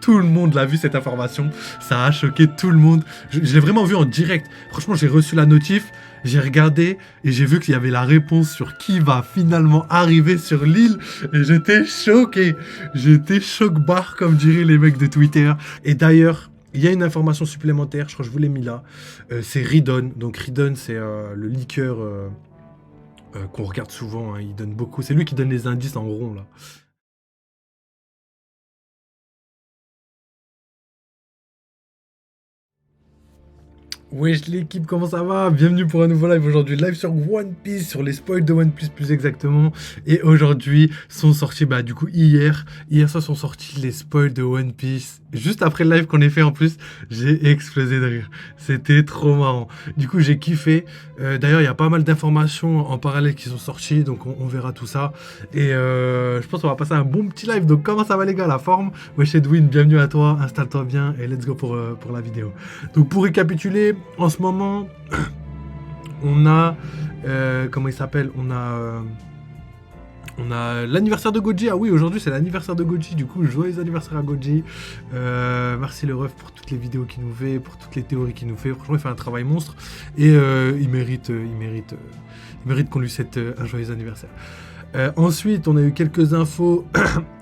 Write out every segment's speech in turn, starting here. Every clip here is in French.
Tout le monde l'a vu cette information, ça a choqué tout le monde. Je l'ai vraiment vu en direct. Franchement, j'ai reçu la notif, j'ai regardé et j'ai vu qu'il y avait la réponse sur qui va finalement arriver sur l'île. Et j'étais choqué. J'étais choc-barre, comme diraient les mecs de Twitter. Et d'ailleurs, il y a une information supplémentaire, je crois que je vous l'ai mis là. C'est Ridon. Donc Ridon, c'est le liqueur qu'on regarde souvent. Hein. Il donne beaucoup. C'est lui qui donne les indices en rond là. Wesh l'équipe, comment ça va? Bienvenue pour un nouveau live aujourd'hui, live sur One Piece, sur les spoils de One Piece plus exactement. Et aujourd'hui sont sortis, du coup hier soir sont sortis les spoils de One Piece. Juste après le live qu'on ait fait en plus, j'ai explosé de rire. C'était trop marrant. Du coup j'ai kiffé. D'ailleurs il y a pas mal d'informations en parallèle qui sont sorties, donc on verra tout ça. Et je pense qu'on va passer un bon petit live. Donc comment ça va les gars, la forme? Wesh Edwin, bienvenue à toi, installe-toi bien et let's go pour la vidéo. Donc pour récapituler, en ce moment, on a... comment il s'appelle? On a l'anniversaire de Goji. Ah oui, aujourd'hui c'est l'anniversaire de Goji. Du coup, joyeux anniversaire à Goji. Merci le ref pour toutes les vidéos qu'il nous fait, pour toutes les théories qu'il nous fait. Franchement, il fait un travail monstre. Et il mérite qu'on lui souhaite un joyeux anniversaire. Ensuite, on a eu quelques infos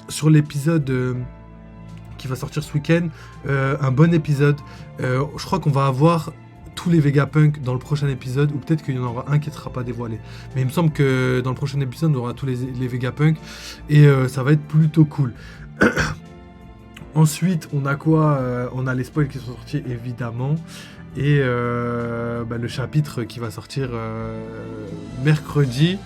sur l'épisode... qui va sortir ce week-end, un bon épisode. Je crois qu'on va avoir tous les Vegapunk dans le prochain épisode, ou peut-être qu'il y en aura un qui ne sera pas dévoilé. Mais il me semble que dans le prochain épisode, on aura tous les Vegapunk, et ça va être plutôt cool. Ensuite, on a quoi? On a les spoils qui sont sortis, évidemment, et le chapitre qui va sortir mercredi,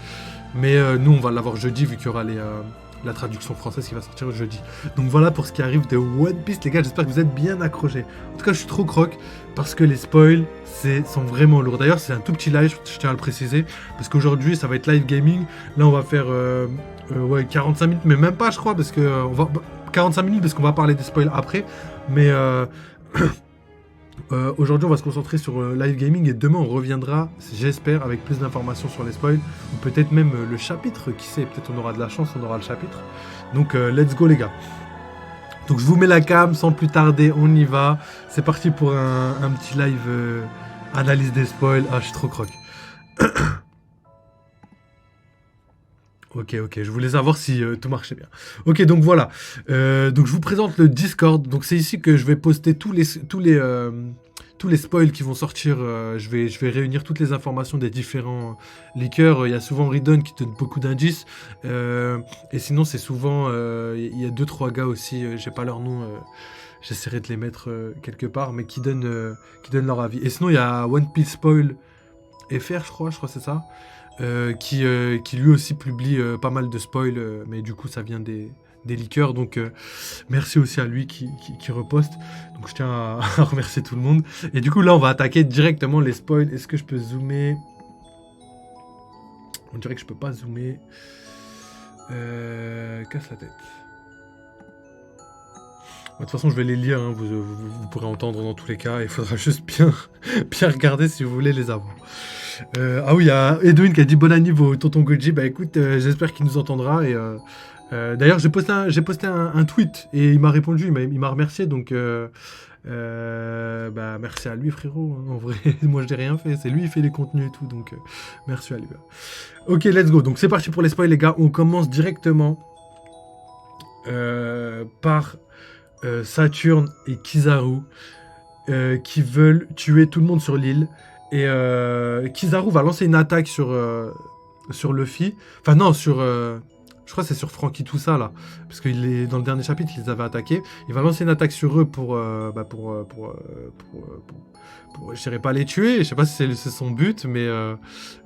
mais nous, on va l'avoir jeudi, vu qu'il y aura la traduction française qui va sortir jeudi. Donc voilà pour ce qui arrive de One Piece, les gars, j'espère que vous êtes bien accrochés. En tout cas, je suis trop croque parce que les spoils sont vraiment lourds. D'ailleurs, c'est un tout petit live, je tiens à le préciser, parce qu'aujourd'hui, ça va être live gaming. Là, on va faire 45 minutes, mais même pas, je crois, parce que 45 minutes parce qu'on va parler des spoils après. Mais aujourd'hui, on va se concentrer sur live gaming et demain, on reviendra, j'espère, avec plus d'informations sur les spoils ou peut-être même le chapitre. Qui sait, peut-être on aura de la chance, on aura le chapitre. Donc, let's go, les gars. Donc, je vous mets la cam sans plus tarder, on y va. C'est parti pour un petit live analyse des spoils. Ah, je suis trop croque. Ok, je voulais savoir si tout marchait bien. Ok, donc voilà. Donc je vous présente le Discord. Donc c'est ici que je vais poster tous les spoils qui vont sortir. Je vais réunir toutes les informations des différents leakers. Il y a souvent Ridon qui donne beaucoup d'indices. Et sinon, c'est souvent... Il y a 2-3 gars aussi, j'ai pas leur nom. J'essaierai de les mettre quelque part, mais qui donnent leur avis. Et sinon, il y a One Piece Spoil FR, je crois que c'est ça. Qui lui aussi publie pas mal de spoils, mais du coup ça vient des leakers, donc merci aussi à lui qui reposte, donc je tiens à remercier tout le monde. Et du coup là on va attaquer directement les spoils. Est-ce que je peux zoomer? On dirait que je peux pas zoomer. Casse la tête. De toute façon, je vais les lire, hein. Vous pourrez entendre dans tous les cas. Il faudra juste bien regarder si vous voulez les avoir. Ah oui, il y a Edwin qui a dit bon anniversaire au tonton Goji. Bah écoute, j'espère qu'il nous entendra. Et d'ailleurs, j'ai posté un tweet et il m'a répondu, il m'a remercié. Donc, merci à lui, frérot. Hein. En vrai, moi, je n'ai rien fait. C'est lui qui fait les contenus et tout. Donc, merci à lui. Ok, let's go. Donc, c'est parti pour les spoils, les gars. On commence directement par Saturne et Kizaru qui veulent tuer tout le monde sur l'île. Et Kizaru va lancer une attaque sur Luffy. Enfin non, je crois que c'est sur Franky tout ça là. Parce qu'il est dans le dernier chapitre, ils les avaient attaqués. Il va lancer une attaque sur eux pour je dirais pas les tuer, je sais pas si c'est son but, mais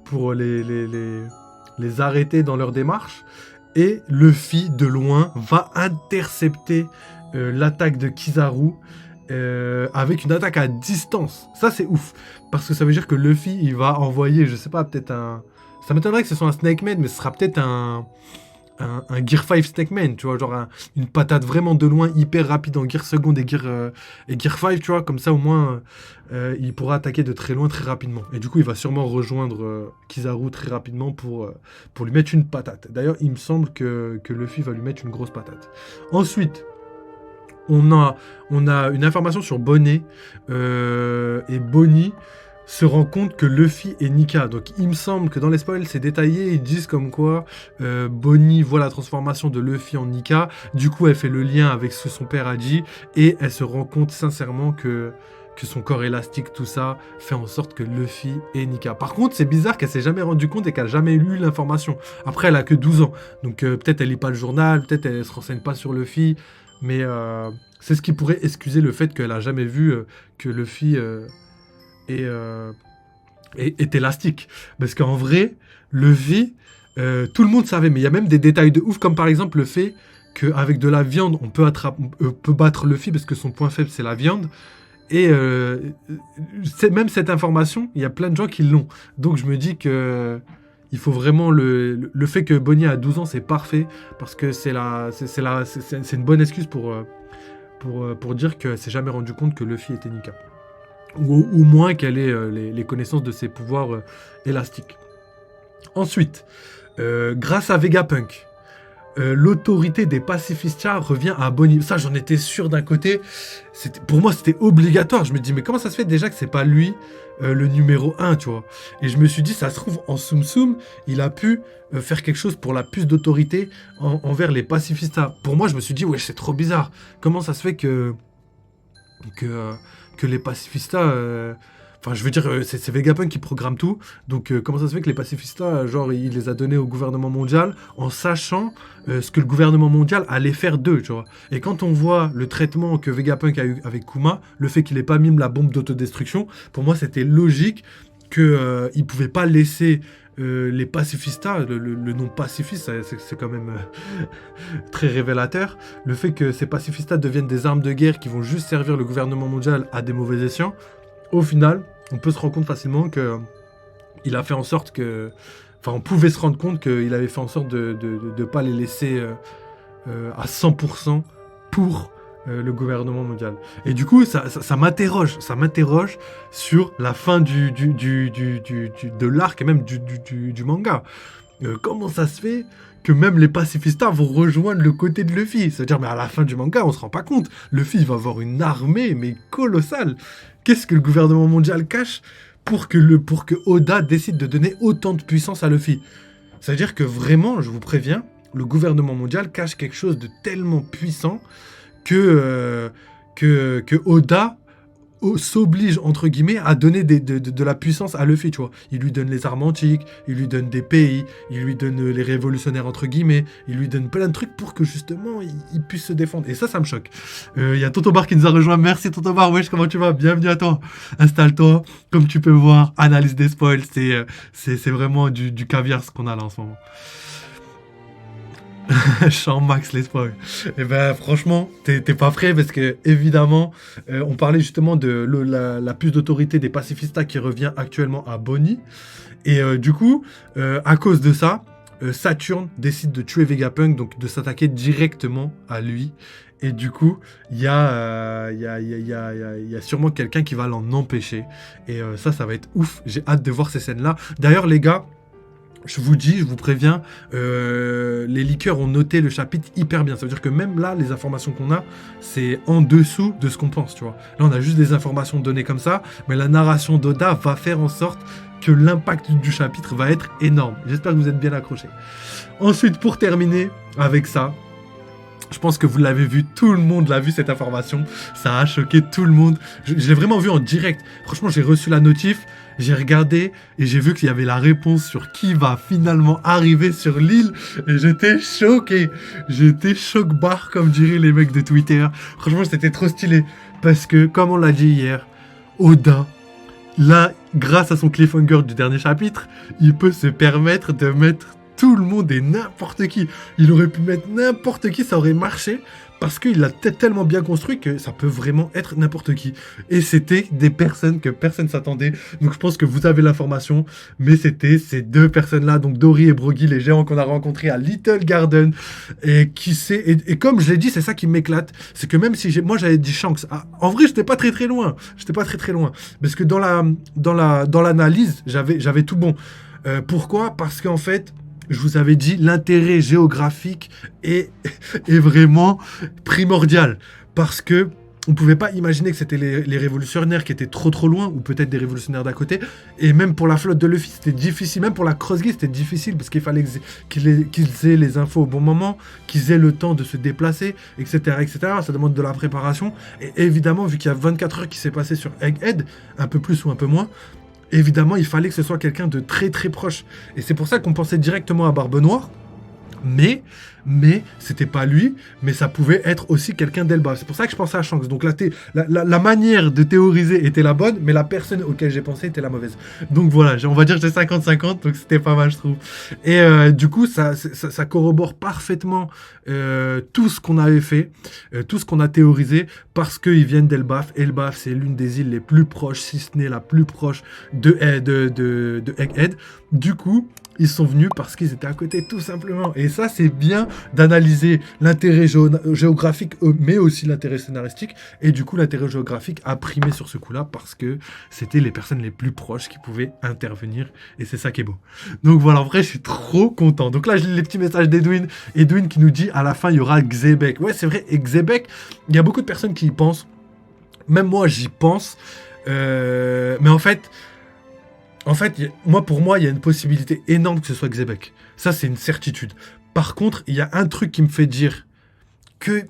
pour les arrêter dans leur démarche. Et Luffy, de loin, va intercepter l'attaque de Kizaru avec une attaque à distance. Ça, c'est ouf. Parce que ça veut dire que Luffy, il va envoyer, je sais pas, peut-être un... Ça m'étonnerait que ce soit un Snake Man, mais ce sera peut-être un Gear 5 Snake Man, tu vois, genre une patate vraiment de loin, hyper rapide en Gear Second et Gear 5, tu vois, comme ça au moins il pourra attaquer de très loin très rapidement. Et du coup il va sûrement rejoindre Kizaru très rapidement pour lui mettre une patate. D'ailleurs il me semble que Luffy va lui mettre une grosse patate. Ensuite, on a une information sur Bonnet et Bonnie se rend compte que Luffy et Nika. Donc il me semble que dans les spoils c'est détaillé, ils disent comme quoi Bonnie voit la transformation de Luffy en Nika, du coup elle fait le lien avec ce que son père a dit et elle se rend compte sincèrement que son corps élastique, tout ça, fait en sorte que Luffy est Nika. Par contre, c'est bizarre qu'elle s'est jamais rendue compte et qu'elle a jamais lu l'information. Après, elle a que 12 ans, donc peut-être elle lit pas le journal, peut-être elle se renseigne pas sur Luffy, mais c'est ce qui pourrait excuser le fait qu'elle a jamais vu que Luffy est élastique. Parce qu'en vrai, Luffy, tout le monde savait, mais il y a même des détails de ouf, comme par exemple le fait qu'avec de la viande, on peut battre Luffy parce que son point faible, c'est la viande. Et même cette information, il y a plein de gens qui l'ont. Donc je me dis que il faut vraiment le fait que Bonnie a 12 ans, c'est parfait parce que c'est une bonne excuse pour dire qu'elle s'est jamais rendu compte que Luffy était Nika. Ou moins qu'elle ait les connaissances de ses pouvoirs élastiques. Ensuite, grâce à Vegapunk, l'autorité des pacifistas revient à Bonnie. Ça, j'en étais sûr d'un côté. Pour moi, c'était obligatoire. Je me dis, mais comment ça se fait déjà que c'est pas lui le numéro 1, tu vois? Et je me suis dit, ça se trouve, en Tsum Tsum, il a pu faire quelque chose pour la plus d'autorité envers les pacifistas. Pour moi, je me suis dit, ouais, c'est trop bizarre. Comment ça se fait que les pacifistas... Enfin, je veux dire, c'est Vegapunk qui programme tout. Donc, comment ça se fait que les pacifistas, genre, il les a donnés au gouvernement mondial en sachant ce que le gouvernement mondial allait faire d'eux, tu vois. Et quand on voit le traitement que Vegapunk a eu avec Kuma, le fait qu'il ait pas mis la bombe d'autodestruction, pour moi, c'était logique qu'il pouvait pas laisser les pacifistas, le nom pacifiste, c'est quand même très révélateur. Le fait que ces pacifistas deviennent des armes de guerre qui vont juste servir le gouvernement mondial à des mauvais escients, au final, on peut se rendre compte facilement que il a fait en sorte que... Enfin, on pouvait se rendre compte qu'il avait fait en sorte de ne pas les laisser à 100% pour le gouvernement mondial. Et du coup, ça m'interroge. Ça m'interroge sur la fin de l'arc et même du manga. Comment ça se fait que même les pacifistas vont rejoindre le côté de Luffy? C'est-à-dire, mais à la fin du manga, on se rend pas compte. Luffy, il va avoir une armée, mais colossale. Qu'est-ce que le gouvernement mondial cache pour que Oda décide de donner autant de puissance à Luffy? C'est-à-dire que vraiment, je vous préviens, le gouvernement mondial cache quelque chose de tellement puissant que Oda s'oblige, entre guillemets, à donner de la puissance à Luffy, tu vois. Il lui donne les armes antiques, il lui donne des pays, il lui donne les révolutionnaires, entre guillemets, il lui donne plein de trucs pour que, justement, il puisse se défendre. Et ça me choque. Il y a Tonton Bar qui nous a rejoint. Merci, Tonton Bar. Wesh, comment tu vas? Bienvenue à toi. Installe-toi. Comme tu peux voir, analyse des spoils, c'est vraiment du caviar, ce qu'on a là, en ce moment. Champ max les spoils. Et ben franchement, t'es pas prêt parce que évidemment, on parlait justement de la puce d'autorité des pacifistas qui revient actuellement à Bonnie. Et du coup, à cause de ça, Saturne décide de tuer Vegapunk, donc de s'attaquer directement à lui. Et du coup, il y a sûrement quelqu'un qui va l'en empêcher. Et ça va être ouf. J'ai hâte de voir ces scènes-là. D'ailleurs, les gars, je vous préviens, les leakers ont noté le chapitre hyper bien. Ça veut dire que même là, les informations qu'on a, c'est en dessous de ce qu'on pense, tu vois. Là, on a juste des informations données comme ça, mais la narration d'Oda va faire en sorte que l'impact du chapitre va être énorme. J'espère que vous êtes bien accrochés. Ensuite, pour terminer avec ça, je pense que vous l'avez vu, tout le monde l'a vu cette information. Ça a choqué tout le monde. Je l'ai vraiment vu en direct. Franchement, j'ai reçu la notif, j'ai regardé et j'ai vu qu'il y avait la réponse sur qui va finalement arriver sur l'île. Et j'étais choqué. J'étais choc-barre, comme diraient les mecs de Twitter. Franchement, c'était trop stylé. Parce que, comme on l'a dit hier, Oda, là, grâce à son cliffhanger du dernier chapitre, il peut se permettre de mettre tout le monde et n'importe qui. Il aurait pu mettre n'importe qui, ça aurait marché, parce qu'il l'a tellement bien construit que ça peut vraiment être n'importe qui. Et c'était des personnes que personne s'attendait. Donc je pense que vous avez l'information, mais c'était ces deux personnes-là, donc Dory et Brogy, les géants qu'on a rencontrés à Little Garden. Et et comme je l'ai dit, c'est ça qui m'éclate, c'est que même si moi j'avais dit Shanks, en vrai j'étais pas très loin. Parce que dans l'analyse, j'avais tout bon. Pourquoi? Parce qu'en fait, je vous avais dit, l'intérêt géographique est vraiment primordial. parce que on pouvait pas imaginer que c'était les révolutionnaires qui étaient trop loin, ou peut-être des révolutionnaires d'à côté. Et même pour la flotte de Luffy, c'était difficile. Même pour la Cross-Guy, c'était difficile parce qu'il fallait qu'ils aient les infos au bon moment, qu'ils aient le temps de se déplacer, etc., etc. Ça demande de la préparation. Et évidemment, vu qu'il y a 24 heures qui s'est passé sur Egghead, un peu plus ou un peu moins, évidemment, il fallait que ce soit quelqu'un de très proche. Et c'est pour ça qu'on pensait directement à Barbe Noire. Mais c'était pas lui, mais ça pouvait être aussi quelqu'un d'Elba. C'est pour ça que je pensais à Shanks. Donc la manière de théoriser était la bonne, mais la personne auquel j'ai pensé était la mauvaise. Donc voilà, on va dire que j'ai 50-50, donc c'était pas mal, je trouve. Et du coup, ça corrobore parfaitement tout ce qu'on avait fait, tout ce qu'on a théorisé, parce qu'ils viennent d'Elbaf. Elbaf, c'est l'une des îles les plus proches, si ce n'est la plus proche de Egghead. Du coup, ils sont venus parce qu'ils étaient à côté, tout simplement. Et ça, c'est bien d'analyser l'intérêt géographique, mais aussi l'intérêt scénaristique. Et du coup, l'intérêt géographique a primé sur ce coup-là parce que c'était les personnes les plus proches qui pouvaient intervenir. Et c'est ça qui est beau. Donc voilà, en vrai, je suis trop content. Donc là, je lis les petits messages d'Edwin. Edwin qui nous dit, à la fin, il y aura Xebec. Ouais, c'est vrai, et Xebec, il y a beaucoup de personnes qui y pensent. Même moi, j'y pense. Mais en fait, pour moi, il y a une possibilité énorme que ce soit Xebec. Ça, c'est une certitude. Par contre, il y a un truc qui me fait dire que,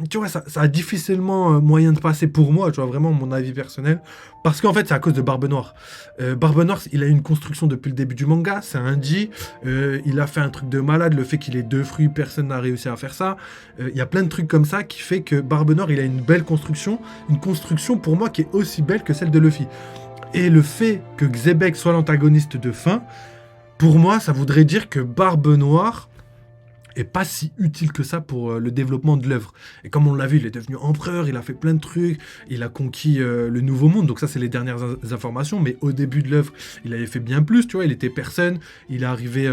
tu vois, ça a difficilement moyen de passer pour moi, tu vois, vraiment mon avis personnel. Parce qu'en fait, c'est à cause de Barbe Noire. Barbe Noire, il a une construction depuis le début du manga, c'est un J. Il a fait un truc de malade, le fait qu'il ait 2 fruits, personne n'a réussi à faire ça. Il y a plein de trucs comme ça qui fait que Barbe Noire, il a une belle construction. Une construction, pour moi, qui est aussi belle que celle de Luffy. Et le fait que Xebec soit l'antagoniste de fin, pour moi, ça voudrait dire que Barbe Noire est pas si utile que ça pour le développement de l'œuvre. Et comme on l'a vu, il est devenu empereur, il a fait plein de trucs, il a conquis le Nouveau Monde, donc ça c'est les dernières informations, mais au début de l'œuvre, il avait fait bien plus, tu vois, il était personne, il est arrivé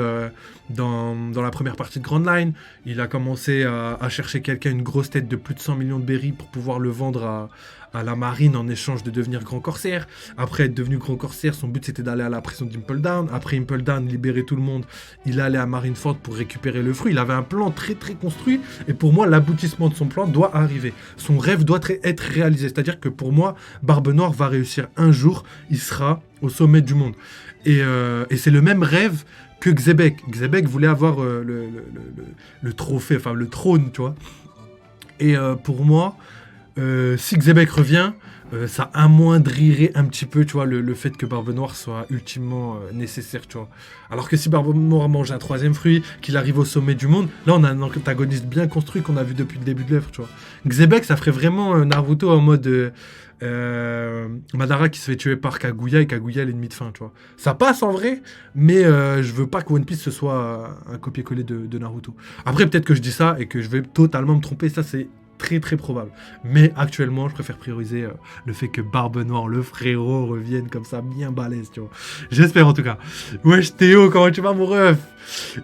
dans la première partie de Grand Line, il a commencé à chercher quelqu'un, une grosse tête de plus de 100 millions de berries pour pouvoir le vendre à la marine en échange de devenir grand corsaire. Après être devenu grand corsaire, son but c'était d'aller à la prison d'Impel Down. Après Impel Down, libérer tout le monde, il allait à Marineford pour récupérer le fruit. Il avait un plan très construit et pour moi l'aboutissement de son plan doit arriver. Son rêve doit être réalisé. C'est-à-dire que pour moi, Barbe Noire va réussir un jour, il sera au sommet du monde. Et c'est le même rêve que Xebec. Xebec voulait avoir le trophée, enfin le trône, tu vois. Et pour moi, si Xebec revient, ça amoindrirait un petit peu, tu vois, le fait que Barbe Noire soit ultimement nécessaire, tu vois. Alors que si Barbe Noire mange un 3e fruit, qu'il arrive au sommet du monde, là on a un antagoniste bien construit qu'on a vu depuis le début de l'œuvre, tu vois. Xebec, ça ferait vraiment Naruto en mode Madara qui se fait tuer par Kaguya et Kaguya l'ennemi de fin, tu vois. Ça passe en vrai, mais je veux pas que One Piece ce soit un copier-coller de Naruto. Après, peut-être que je dis ça et que je vais totalement me tromper, ça c'est très probable. Mais actuellement, je préfère prioriser le fait que Barbe Noire, le frérot, revienne comme ça, bien balèze, tu vois. J'espère en tout cas. Wesh Théo, comment tu vas mon ref?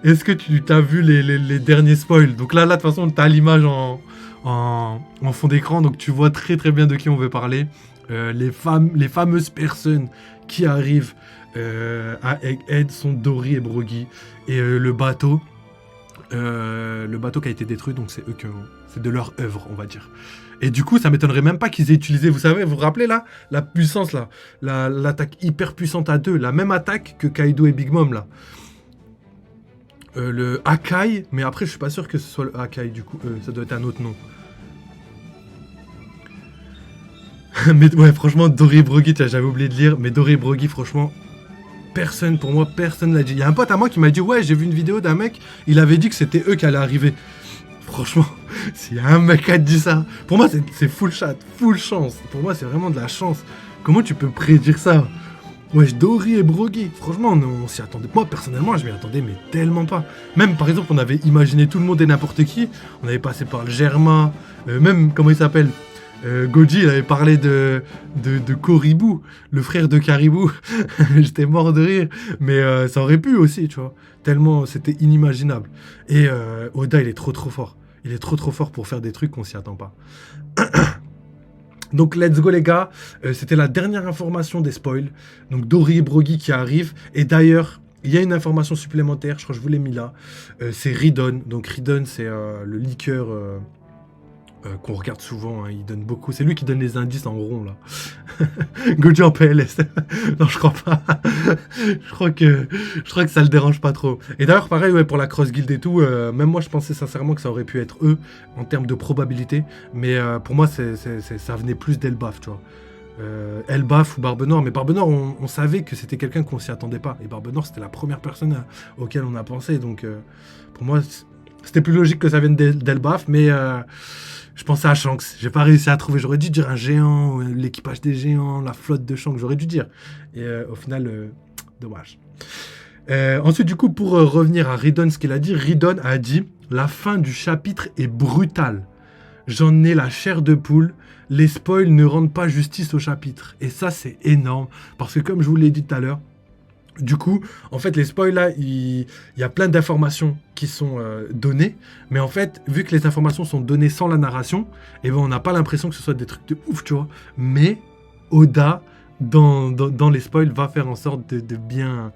Est-ce que tu t'as vu les derniers spoils? Donc là, de toute façon, t'as l'image en fond d'écran, donc tu vois très bien de qui on veut parler. Les fameuses personnes qui arrivent à Egghead sont Dory et Brogy. Et le bateau qui a été détruit, donc c'est eux c'est de leur œuvre, on va dire. Et du coup, ça m'étonnerait même pas qu'ils aient utilisé, vous vous rappelez là, la puissance là, l'attaque hyper puissante à 2, la même attaque que Kaido et Big Mom là. Le Akai, mais après je suis pas sûr que ce soit le Akai, du coup, ça doit être un autre nom. Mais ouais, franchement, Dory et Brogy, j'avais oublié de lire, mais Dory et Brogy, franchement, personne l'a dit. Il y a un pote à moi qui m'a dit, ouais, j'ai vu une vidéo d'un mec, il avait dit que c'était eux qui allaient arriver. Franchement, s'il y a un mec qui a dit ça, pour moi c'est full chat, full chance. Pour moi c'est vraiment de la chance. Comment tu peux prédire ça? Wesh, Dory et Brogy, franchement on s'y attendait. Moi personnellement je m'y attendais mais tellement pas. Même par exemple on avait imaginé tout le monde et n'importe qui. On avait passé par le Germain, même comment il s'appelle, Goji, il avait parlé de Koribou, le frère de Caribou. J'étais mort de rire, mais ça aurait pu aussi, tu vois. Tellement c'était inimaginable. Et Oda, il est trop fort. Il est trop fort pour faire des trucs qu'on s'y attend pas. Donc let's go les gars, c'était la dernière information des spoils. Donc Dory et Brogy qui arrivent. Et d'ailleurs, il y a une information supplémentaire, je crois que je vous l'ai mis là. C'est Ridon. Donc Ridon, c'est le liqueur qu'on regarde souvent, hein, il donne beaucoup. C'est lui qui donne les indices en rond, là. Goji en PLS. Non, je crois pas. je crois que ça le dérange pas trop. Et d'ailleurs, pareil, ouais, pour la Cross Guild et tout, même moi, je pensais sincèrement que ça aurait pu être eux, en termes de probabilité. Mais pour moi, ça venait plus d'Elbaf, tu vois. Elbaf ou Barbe Noire. Mais Barbe Noire, on savait que c'était quelqu'un qu'on s'y attendait pas. Et Barbe Noire, c'était la première personne auquel on a pensé. Donc, pour moi, c'était plus logique que ça vienne d'Elbaf. Mais je pensais à Shanks. J'ai pas réussi à trouver. J'aurais dû dire un géant, l'équipage des géants, la flotte de Shanks. J'aurais dû dire. Et au final, dommage. Ensuite, du coup, pour revenir à Ridon, ce qu'il a dit, Ridon a dit « La fin du chapitre est brutale. J'en ai la chair de poule. Les spoils ne rendent pas justice au chapitre. » Et ça, c'est énorme. Parce que comme je vous l'ai dit tout à l'heure, du coup, en fait, les spoils, là, il y a plein d'informations qui sont données. Mais en fait, vu que les informations sont données sans la narration, eh ben, on n'a pas l'impression que ce soit des trucs de ouf, tu vois. Mais Oda, dans les spoils, va faire en sorte de bien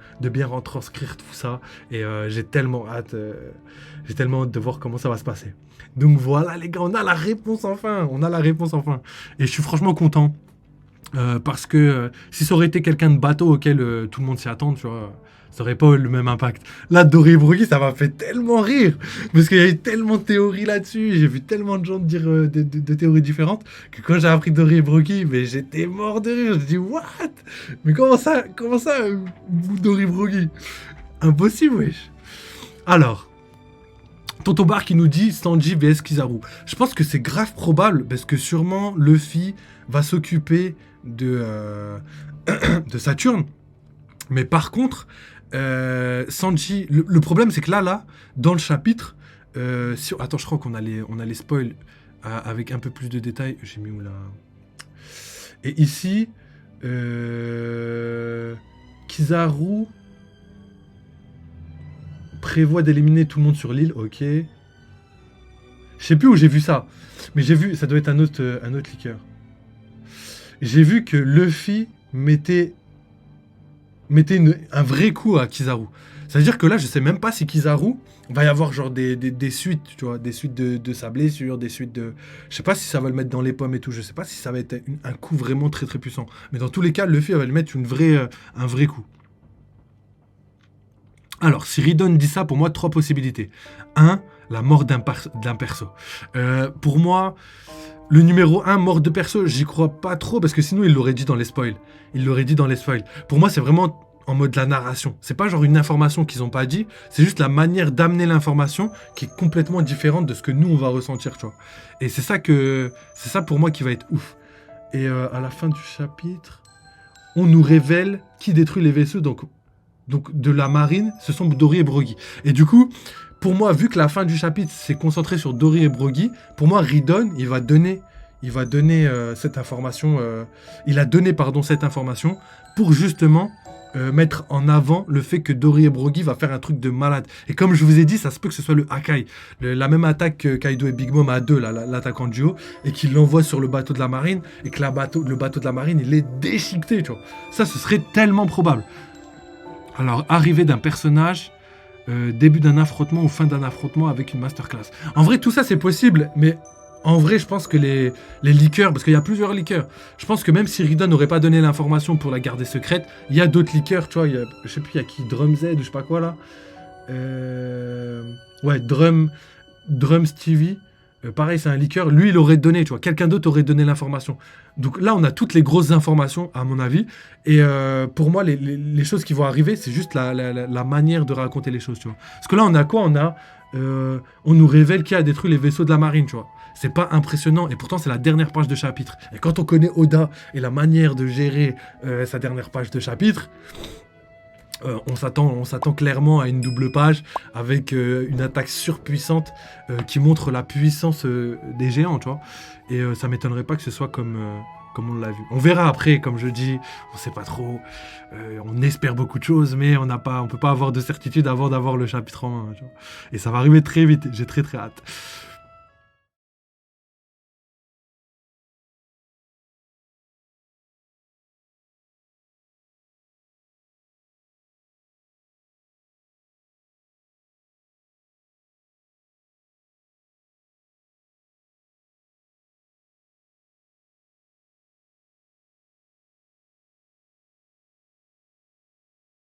retranscrire tout ça. Et j'ai tellement hâte de voir comment ça va se passer. Donc voilà, les gars, on a la réponse enfin. Et je suis franchement content. Parce que si ça aurait été quelqu'un de bateau auquel tout le monde s'y attend, tu vois, ça aurait pas eu le même impact. Là, Dory et Broggy, ça m'a fait tellement rire, parce qu'il y a eu tellement de théories là-dessus, j'ai vu tellement de gens dire de théories différentes, que quand j'ai appris Dory et Broggy, mais j'étais mort de rire, je me dis, what? Mais comment ça, Dory et Broggy? Impossible, wesh. Alors, Tonton Bar qui nous dit Sanji vs Kizaru. Je pense que c'est grave probable, parce que sûrement Luffy va s'occuper de Saturne. Mais par contre, Sanji... Le problème, c'est que là, dans le chapitre... Attends, je crois qu'on a les spoils avec un peu plus de détails. J'ai mis où là? Et ici... Kizaru prévoit d'éliminer tout le monde sur l'île. Ok. Je sais plus où j'ai vu ça. Mais j'ai vu... Ça doit être un autre leaker. J'ai vu que Luffy mettait un vrai coup à Kizaru. C'est-à-dire que là, je sais même pas si Kizaru va y avoir genre des suites, tu vois, des suites de sa blessure, des suites de... Je sais pas si ça va le mettre dans les pommes et tout, je sais pas si ça va être un coup vraiment très très puissant. Mais dans tous les cas, Luffy va lui mettre un vrai coup. Alors, si Ridon dit ça, pour moi, 3 possibilités. 1, la mort d'un perso. Pour moi... Le numéro 1, mort de perso, j'y crois pas trop, parce que sinon il l'aurait dit dans les spoils. Pour moi, c'est vraiment en mode la narration. C'est pas genre une information qu'ils ont pas dit, c'est juste la manière d'amener l'information qui est complètement différente de ce que nous, on va ressentir, tu vois. Et c'est ça pour moi qui va être ouf. Et à la fin du chapitre, on nous révèle qui détruit les vaisseaux, donc de la marine, ce sont Dory et Broggy. Et du coup... Pour moi, vu que la fin du chapitre s'est concentrée sur Dory et Broggy, pour moi, Ridon, il va donner cette information. Il a donné, cette information pour justement mettre en avant le fait que Dory et Broggy va faire un truc de malade. Et comme je vous ai dit, ça se peut que ce soit le Hakai, la même attaque que Kaido et Big Mom à deux, l'attaque en duo, et qu'il l'envoie sur le bateau de la marine, et que le bateau de la marine, il est déchiqueté, tu vois. Ça, ce serait tellement probable. Alors, arrivée d'un personnage... début d'un affrontement ou fin d'un affrontement avec une masterclass. En vrai, tout ça, c'est possible, mais en vrai, je pense que les leakers, parce qu'il y a plusieurs leakers, je pense que même si Ridon n'aurait pas donné l'information pour la garder secrète, il y a d'autres leakers, tu vois, je sais plus, il y a qui, Drum Z ou je sais pas quoi, là. Ouais, Drum Stevie. Pareil, c'est un leaker. Lui, il aurait donné, tu vois. Quelqu'un d'autre aurait donné l'information. Donc là, on a toutes les grosses informations, à mon avis. Et pour moi, les choses qui vont arriver, c'est juste la manière de raconter les choses, tu vois. Parce que là, on a quoi? On nous révèle qui a détruit les vaisseaux de la marine, tu vois. C'est pas impressionnant. Et pourtant, c'est la dernière page de chapitre. Et quand on connaît Oda et la manière de gérer sa dernière page de chapitre... on s'attend clairement à une double page avec une attaque surpuissante qui montre la puissance des géants, tu vois. Et ça m'étonnerait pas que ce soit comme on l'a vu. On verra après, comme je dis, on sait pas trop. On espère beaucoup de choses, mais on peut pas avoir de certitude avant d'avoir le chapitre en main, tu vois. Et ça va arriver très vite, j'ai très très hâte.